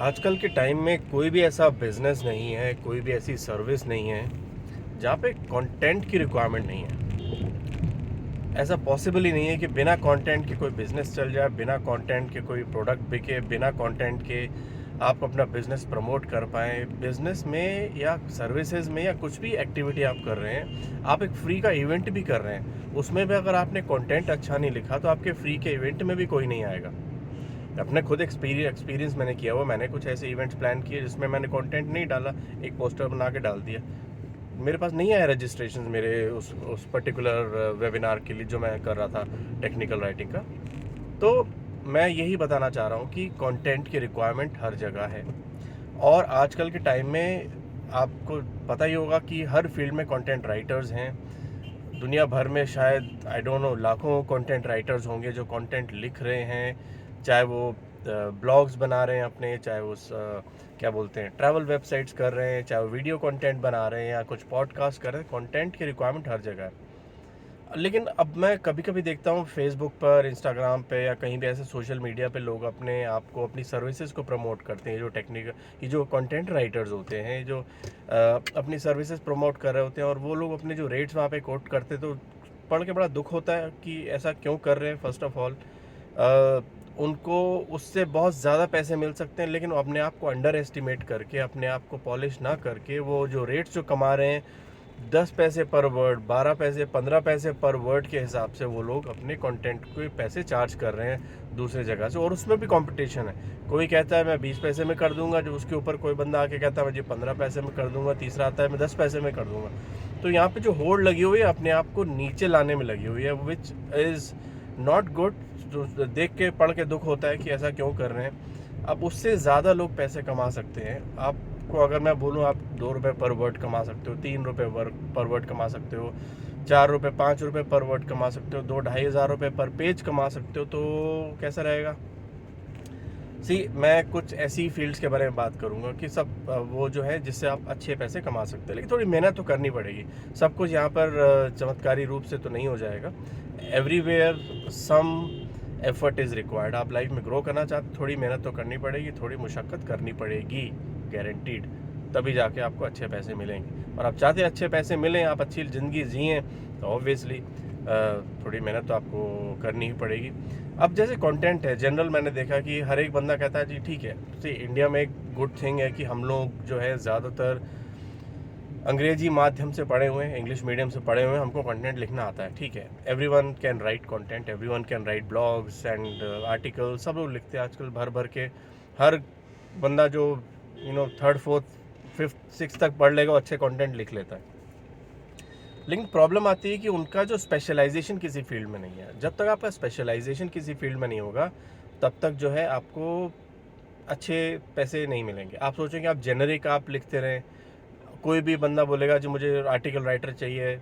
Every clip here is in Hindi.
आजकल के टाइम में कोई भी ऐसा बिजनेस नहीं है, कोई भी ऐसी सर्विस नहीं है जहाँ पे कंटेंट की रिक्वायरमेंट नहीं है। ऐसा पॉसिबल ही नहीं है कि बिना कंटेंट के कोई बिजनेस चल जाए, बिना कंटेंट के कोई प्रोडक्ट बिके, बिना कंटेंट के आप अपना बिजनेस प्रमोट कर पाएँ। बिजनेस में या सर्विसेज में या कुछ भी एक्टिविटी आप कर रहे हैं, आप एक फ्री का इवेंट भी कर रहे हैं, उसमें भी अगर आपने कंटेंट अच्छा नहीं लिखा तो आपके फ्री के इवेंट में भी कोई नहीं आएगा। अपने खुद एक्सपीरियंस मैंने किया हुआ, मैंने कुछ ऐसे इवेंट्स प्लान किए जिसमें मैंने कंटेंट नहीं डाला, एक पोस्टर बना के डाल दिया, मेरे पास नहीं आया रजिस्ट्रेशन मेरे उस पर्टिकुलर वेबिनार के लिए जो मैं कर रहा था टेक्निकल राइटिंग का। तो मैं यही बताना चाह रहा हूँ कि कंटेंट की रिक्वायरमेंट हर जगह है, और आजकल के टाइम में आपको पता ही होगा कि हर फील्ड में कंटेंट राइटर्स हैं। दुनिया भर में शायद आई डोंट नो लाखों कंटेंट राइटर्स होंगे जो कंटेंट लिख रहे हैं, चाहे वो ब्लॉग्स बना रहे हैं अपने, चाहे वो क्या बोलते हैं ट्रैवल वेबसाइट्स कर रहे हैं, चाहे वो वीडियो कंटेंट बना रहे हैं या कुछ पॉडकास्ट कर रहे हैं। कंटेंट की रिक्वायरमेंट हर जगह है। लेकिन अब मैं कभी कभी देखता हूँ फेसबुक पर, इंस्टाग्राम पे या कहीं भी ऐसे सोशल मीडिया पे लोग अपने आप को, अपनी सर्विसेज को प्रमोट करते हैं। जो टेक्निकल, ये जो कंटेंट राइटर्स होते हैं, जो अपनी सर्विसेज प्रमोट कर रहे होते हैं, और वो लोग अपने जो रेट्स वहाँ पे कोट करते हैं, तो पढ़ के बड़ा दुख होता है कि ऐसा क्यों कर रहे हैं। फर्स्ट ऑफ ऑल उनको उससे बहुत ज़्यादा पैसे मिल सकते हैं, लेकिन वो अपने आप को अंडर एस्टिमेट करके, अपने आप को पॉलिश ना करके, वो जो रेट्स जो कमा रहे हैं 10 पैसे पर वर्ड, 12 पैसे, 15 पैसे पर वर्ड के हिसाब से वो लोग अपने कंटेंट के पैसे चार्ज कर रहे हैं दूसरे जगह से। और उसमें भी कंपटीशन है। कोई कहता है मैं 20 पैसे में कर दूंगा, जो उसके ऊपर कोई बंदा आके कहता है मुझे 15 पैसे में कर दूंगा, तीसरा आता है मैं 10 पैसे में कर दूंगा। तो यहाँ पे जो होड़ लगी हुई है अपने आप को नीचे लाने में लगी हुई है, विच इज़ नॉट गुड। जो देख के, पढ़ के दुख होता है कि ऐसा क्यों कर रहे हैं। अब उससे ज़्यादा लोग पैसे कमा सकते हैं। आपको अगर मैं बोलूँ, आप 2 रुपये पर वर्ड कमा सकते हो, 3 रुपये पर वर्ड कमा सकते हो, 4 रुपये, 5 रुपये पर वर्ड कमा सकते हो, 2-2.5 हज़ार रुपये पर पेज कमा सकते हो, तो कैसा रहेगा। मैं कुछ ऐसी फील्ड्स के बारे में बात करूंगा कि सब वो जो है जिससे आप अच्छे पैसे कमा सकते हैं, लेकिन थोड़ी मेहनत तो करनी पड़ेगी। सब कुछ यहाँ पर चमत्कारी रूप से तो नहीं हो जाएगा। Everywhere some effort is required. आप लाइफ में ग्रो करना चाहते, थोड़ी मेहनत तो करनी पड़ेगी, थोड़ी मुशक्क़त करनी पड़ेगी, गारंटीड। तभी जाके आपको अच्छे पैसे मिलेंगे। और आप चाहते अच्छे पैसे मिलें, आप अच्छी ज़िंदगी जिएँ, तो ऑब्वियसली थोड़ी मेहनत तो आपको करनी ही पड़ेगी। अब जैसे कंटेंट है जनरल, मैंने देखा कि हर एक बंदा कहता है जी ठीक है। इंडिया में एक गुड थिंग है कि हम लोग जो है ज़्यादातर अंग्रेजी माध्यम से पढ़े हुए हैं, इंग्लिश मीडियम से पढ़े हुए हैं, हमको कंटेंट लिखना आता है, ठीक है। Everyone can write content, everyone can write blogs and article, सब लोग लिखते हैं आजकल भर भर के। हर बंदा जो थर्ड, फोर्थ, फिफ्थ, सिक्स तक पढ़ लेगा, अच्छे कंटेंट लिख लेता है। लेकिन प्रॉब्लम आती है कि उनका जो स्पेशलाइजेशन किसी फील्ड में नहीं है। जब तक आपका स्पेशलाइजेशन किसी फील्ड में नहीं होगा, तब तक जो है आपको अच्छे पैसे नहीं मिलेंगे। आप सोचेंगे आप जेनरिक आप लिखते रहें, कोई भी बंदा बोलेगा जी मुझे आर्टिकल राइटर चाहिए,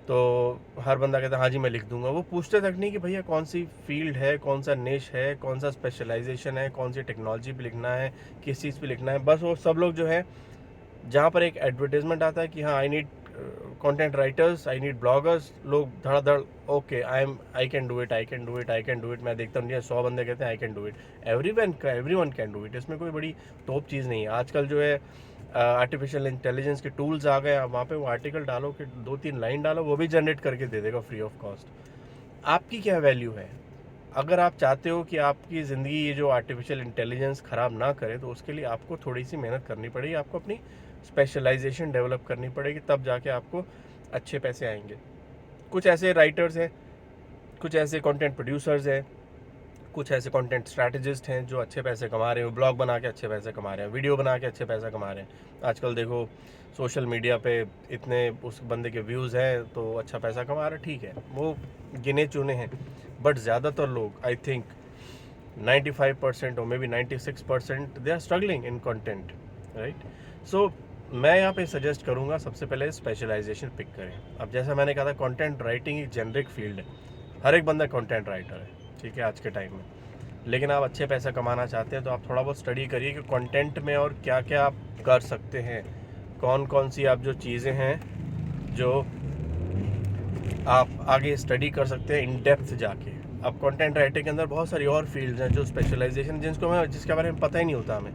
तो हर बंदा कहता है हाँ जी मैं लिख दूंगा। वो पूछते तक नहीं कि भैया कौन सी फील्ड है, कौन सा निश है, कौन सा स्पेशलाइजेशन है, कौन सी टेक्नोलॉजी पे लिखना है, किस चीज़ पे लिखना है। बस वो सब लोग जो है, जहाँ पर एक एडवर्टाइजमेंट आता है कि हाँ I need content writers, I need bloggers, लोग धड़ाधड़ okay I can do it, I can do it, I can do it. मैं देखता हूँ 100 बंदे कहते हैं I can do it. Everyone can do it. इसमें कोई बड़ी टॉप चीज़ नहीं है। आजकल जो है आर्टिफिशियल इंटेलिजेंस के टूल्स आ गए, आप वहाँ पे वो आर्टिकल डालो कि 2-3 लाइन डालो, वो भी जनरेट करके दे देगा फ्री ऑफ कॉस्ट। आपकी क्या वैल्यू है? अगर आप चाहते हो कि आपकी ज़िंदगी ये जो आर्टिफिशियल इंटेलिजेंस ख़राब ना करे, तो उसके लिए आपको थोड़ी सी मेहनत करनी पड़ेगी, आपको अपनी स्पेशलाइजेशन डेवलप करनी पड़ेगी, तब जाके आपको अच्छे पैसे आएंगे। कुछ ऐसे राइटर्स हैं, कुछ ऐसे कंटेंट प्रोड्यूसर्स हैं, कुछ ऐसे कंटेंट स्ट्रैटेजिस्ट हैं जो अच्छे पैसे कमा रहे हैं, ब्लॉग बना के अच्छे पैसे कमा रहे हैं, वीडियो बना के अच्छे पैसा कमा रहे हैं। आजकल देखो सोशल मीडिया पे इतने उस बंदे के व्यूज़ हैं तो अच्छा पैसा कमा रहे हैं, ठीक है, वो गिने चुने हैं। बट ज़्यादातर लोग, आई थिंक 95% और maybe 96% they are struggling in content, right. So मैं यहाँ पे सजेस्ट करूँगा सबसे पहले स्पेशलाइजेशन पिक करें। अब जैसा मैंने कहा था, कंटेंट राइटिंग एक जेनरिक फील्ड है, हर एक बंदा कंटेंट राइटर है, ठीक है, आज के टाइम में। लेकिन आप अच्छे पैसा कमाना चाहते हैं तो आप थोड़ा बहुत स्टडी करिए कि कंटेंट में और क्या क्या आप कर सकते हैं, कौन कौन सी आप जो चीज़ें हैं जो आप आगे स्टडी कर सकते हैं इन डेप्थ जाके। अब कंटेंट राइटिंग के अंदर बहुत सारी और फील्ड्स हैं जो स्पेशलाइजेशन जिसके बारे में पता ही नहीं होता हमें।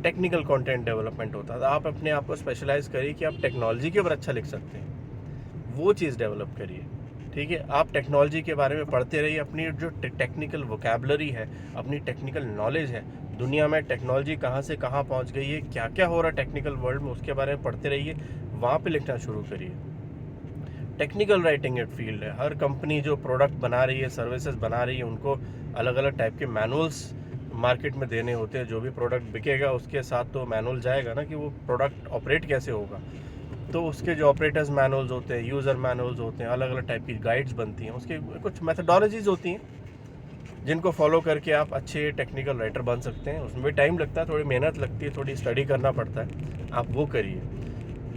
टेक्निकल कंटेंट डेवलपमेंट होता है। आप अपने आप को स्पेशलाइज करिए कि आप टेक्नोलॉजी के ऊपर अच्छा लिख सकते हैं, वो चीज़ डेवलप करिए। ठीक है, आप टेक्नोलॉजी के बारे में पढ़ते रहिए, अपनी जो टेक्निकल वोकैबुलरी है, अपनी टेक्निकल नॉलेज है, दुनिया में टेक्नोलॉजी कहाँ से कहाँ पहुँच गई है, क्या क्या हो रहा है टेक्निकल वर्ल्ड में, उसके बारे में पढ़ते रहिए, वहाँ पे लिखना शुरू करिए। टेक्निकल राइटिंग एक फील्ड है। हर कंपनी जो प्रोडक्ट बना रही है, सर्विसेज बना रही है, उनको अलग अलग टाइप के मैनुअल्स मार्केट में देने होते हैं। जो भी प्रोडक्ट बिकेगा उसके साथ तो मैनुअल जाएगा ना, कि वो प्रोडक्ट ऑपरेट कैसे होगा। तो उसके जो ऑपरेटर्स मैनुअल्स होते हैं, यूज़र मैनुअल्स होते हैं, अलग अलग टाइप की गाइड्स बनती हैं, उसकी कुछ मेथडोलॉजीज होती हैं जिनको फॉलो करके आप अच्छे टेक्निकल राइटर बन सकते हैं। उसमें भी टाइम लगता है, थोड़ी मेहनत लगती है, थोड़ी स्टडी करना पड़ता है, आप वो करिए।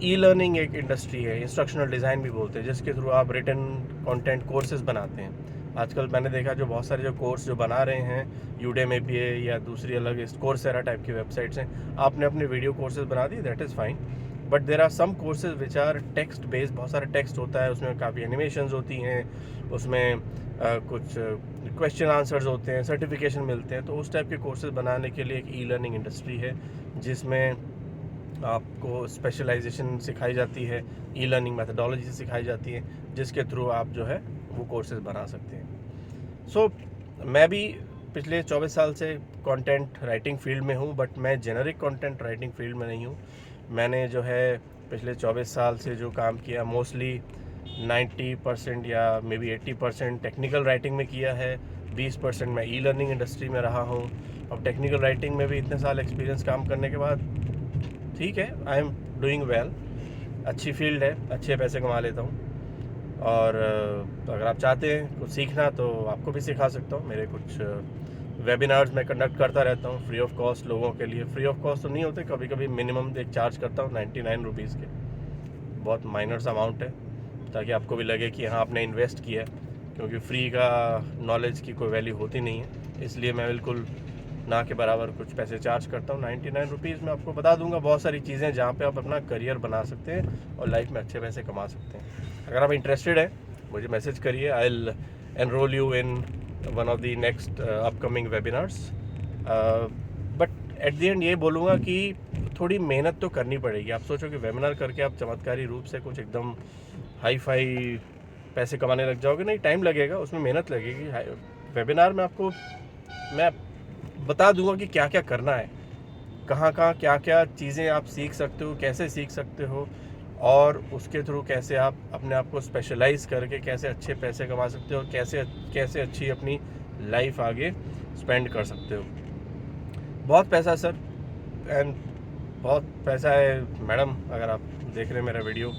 ई लर्निंग एक इंडस्ट्री है, इंस्ट्रक्शनल डिज़ाइन भी बोलते हैं, जिसके थ्रू आप रिटन कंटेंट कोर्सेज बनाते हैं। आजकल मैंने देखा जो बहुत सारे जो कोर्स जो बना रहे हैं, यूडेमी पे या दूसरी अलग कोर्सेरा टाइप की वेबसाइट्स हैं, आपने अपने वीडियो कोर्सेज बना दिए, that is fine, but there are some courses which are text based. बहुत सारे टेक्स्ट होता है, उसमें काफ़ी एनिमेशंस होती हैं, उसमें कुछ क्वेश्चन आंसर्स होते हैं, सर्टिफिकेशन मिलते हैं। तो उस टाइप के कोर्सेज बनाने के लिए एक ई लर्निंग इंडस्ट्री है, जिसमें आपको स्पेशलाइजेशन सिखाई जाती है, ई लर्निंग मैथडोलॉजी सिखाई जाती है, जिसके थ्रू आप जो है वो कोर्सेज बना सकते हैं। सो मैं भी पिछले 24 साल से कंटेंट राइटिंग फील्ड में हूँ, बट मैं जेनरिक कंटेंट राइटिंग फील्ड में नहीं हूँ। मैंने जो है पिछले 24 साल से जो काम किया, मोस्टली 90% या मे बी 80% टेक्निकल राइटिंग में किया है, 20% मैं ई लर्निंग इंडस्ट्री में रहा हूँ। अब टेक्निकल राइटिंग में भी इतने साल एक्सपीरियंस काम करने के बाद ठीक है, आई एम डूइंग वेल, अच्छी फील्ड है, अच्छे पैसे कमा लेता हूँ। और अगर आप चाहते हैं कुछ सीखना तो आपको भी सिखा सकता हूँ। मेरे कुछ वेबिनार्स मैं कंडक्ट करता रहता हूँ फ्री ऑफ कॉस्ट लोगों के लिए। फ्री ऑफ कॉस्ट तो नहीं होते, कभी कभी मिनिमम एक चार्ज करता हूँ 99 रुपीज़ के, बहुत माइनर अमाउंट है, ताकि आपको भी लगे कि हाँ आपने इन्वेस्ट किया है, क्योंकि फ्री का नॉलेज की कोई वैल्यू होती नहीं है। इसलिए मैं बिल्कुल ना के बराबर कुछ पैसे चार्ज करता हूँ। 99 रुपीज़ में आपको बता दूंगा बहुत सारी चीज़ें जहाँ पे आप अपना करियर बना सकते हैं और लाइफ में अच्छे पैसे कमा सकते हैं। अगर आप इंटरेस्टेड हैं मुझे मैसेज करिए, I will enrol you in one of the next upcoming webinars. But at the end ये बोलूँगा कि थोड़ी मेहनत तो करनी पड़ेगी। आप सोचो कि वेबिनार करके आप चमत्कारी रूप से कुछ एकदम हाई फाई पैसे कमाने लग जाओगे, नहीं, टाइम लगेगा, उसमें मेहनत लगेगी। वेबिनार में आपको मैं बता दूंगा कि क्या क्या करना है, कहाँ कहाँ क्या क्या चीज़ें आप सीख सकते हो, कैसे सीख सकते हो, और उसके थ्रू कैसे आप अपने आप को स्पेशलाइज करके कैसे अच्छे पैसे कमा सकते हो, कैसे कैसे अच्छी अपनी लाइफ आगे स्पेंड कर सकते हो। बहुत पैसा सर, एंड बहुत पैसा है मैडम, अगर आप देख रहे हैं मेरा वीडियो,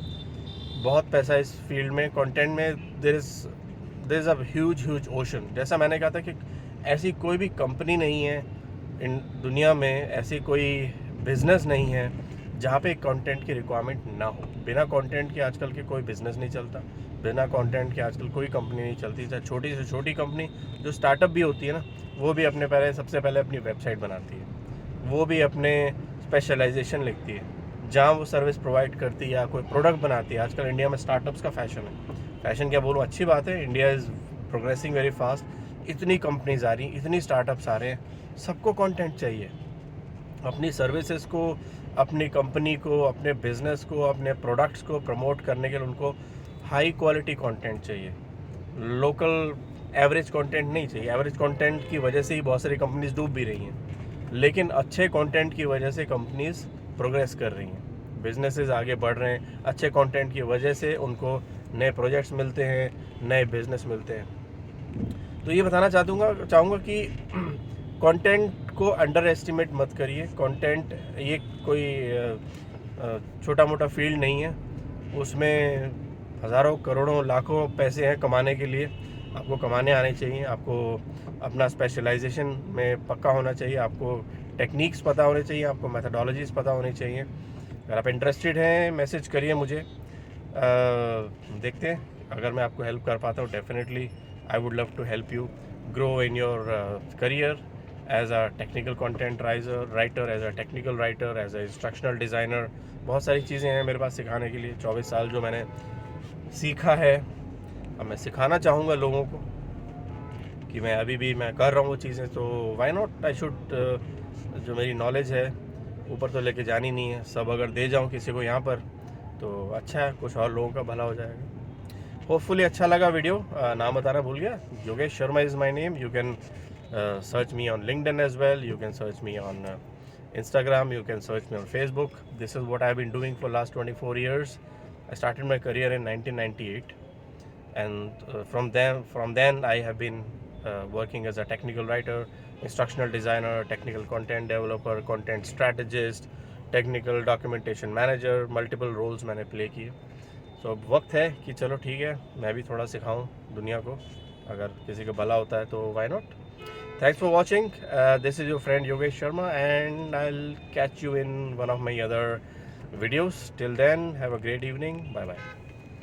बहुत पैसा इस फील्ड में, कंटेंट में। There is a huge ocean. जैसा मैंने कहा था कि ऐसी कोई भी कंपनी नहीं है इन दुनिया में, ऐसी कोई बिज़नेस नहीं है जहाँ पे कंटेंट की रिक्वायरमेंट ना हो। बिना कंटेंट के आजकल के कोई बिज़नेस नहीं चलता, बिना कंटेंट के आजकल कोई कंपनी नहीं चलती। चाहे छोटी से छोटी कंपनी जो स्टार्टअप भी होती है ना, वो भी सबसे पहले अपनी वेबसाइट बनाती है, वो भी अपने स्पेशलाइजेशन लिखती है, जहाँ वो सर्विस प्रोवाइड करती है या कोई प्रोडक्ट बनाती है। आजकल इंडिया में स्टार्टअप्स का फैशन है, फैशन क्या बोलूँ, अच्छी बात है, India is progressing very fast. इतनी कंपनीज आ रही, इतनी स्टार्टअप्स आ रहे हैं, सबको कंटेंट चाहिए। अपनी सर्विसेज को, अपनी कंपनी को, अपने बिजनेस को, अपने प्रोडक्ट्स को प्रमोट करने के लिए उनको हाई क्वालिटी कंटेंट चाहिए, लोकल एवरेज कंटेंट नहीं चाहिए। एवरेज कंटेंट की वजह से ही बहुत सारी कंपनीज डूब भी रही हैं, लेकिन अच्छे कंटेंट की वजह से कंपनीज प्रोग्रेस कर रही हैं, बिजनेसेस आगे बढ़ रहे हैं। अच्छे कंटेंट की वजह से उनको नए प्रोजेक्ट्स मिलते हैं, नए बिजनेस मिलते हैं। तो ये बताना चाहूँगा कि कंटेंट को अंडर एस्टिमेट मत करिए। कंटेंट ये कोई छोटा मोटा फील्ड नहीं है, उसमें हज़ारों करोड़ों लाखों पैसे हैं कमाने के लिए। आपको कमाने आने चाहिए, आपको अपना स्पेशलाइजेशन में पक्का होना चाहिए, आपको टेक्निक्स पता होने चाहिए, आपको मैथडोलॉजीज़ पता होनी चाहिए। अगर आप इंटरेस्टेड हैं मैसेज करिए मुझे, देखते हैं अगर मैं आपको हेल्प कर पाता हूँ। Definitely I would love to help you grow in your career as a technical content writer, as a technical writer, as a instructional designer. बहुत सारी चीज़ें हैं मेरे पास सिखाने के लिए। 24 साल जो मैंने सीखा है, अब मैं सिखाना चाहूँगा लोगों को कि मैं अभी भी मैं कर रहा हूँ वो चीज़ें, तो वाई नॉट, आई शुड जो मेरी नॉलेज है ऊपर तो लेके जानी नहीं है, सब अगर दे जाऊँ किसी को यहाँ पर तो अच्छा है, कुछ और लोगों का भला हो जाएगा। होपफुली अच्छा लगा वीडियो। नाम बताना भूल गया, Yogesh Sharma is my name. You can search me on LinkedIn as well. You can search me on Instagram. You can search me on Facebook. This is what I've been doing for last 24 years. I started my career in 1998, and from then I have been working as a technical writer, instructional designer, technical content developer, content strategist, technical documentation manager. Multiple roles मैंने play किए। So अब वक्त है कि चलो ठीक है, मैं भी थोड़ा सिखाऊं दुनिया को, अगर किसी का भला होता है तो why not। Thanks for watching. This is your friend Yogesh Sharma, and I'll catch you in one of my other videos. Till then, have a great evening. Bye bye.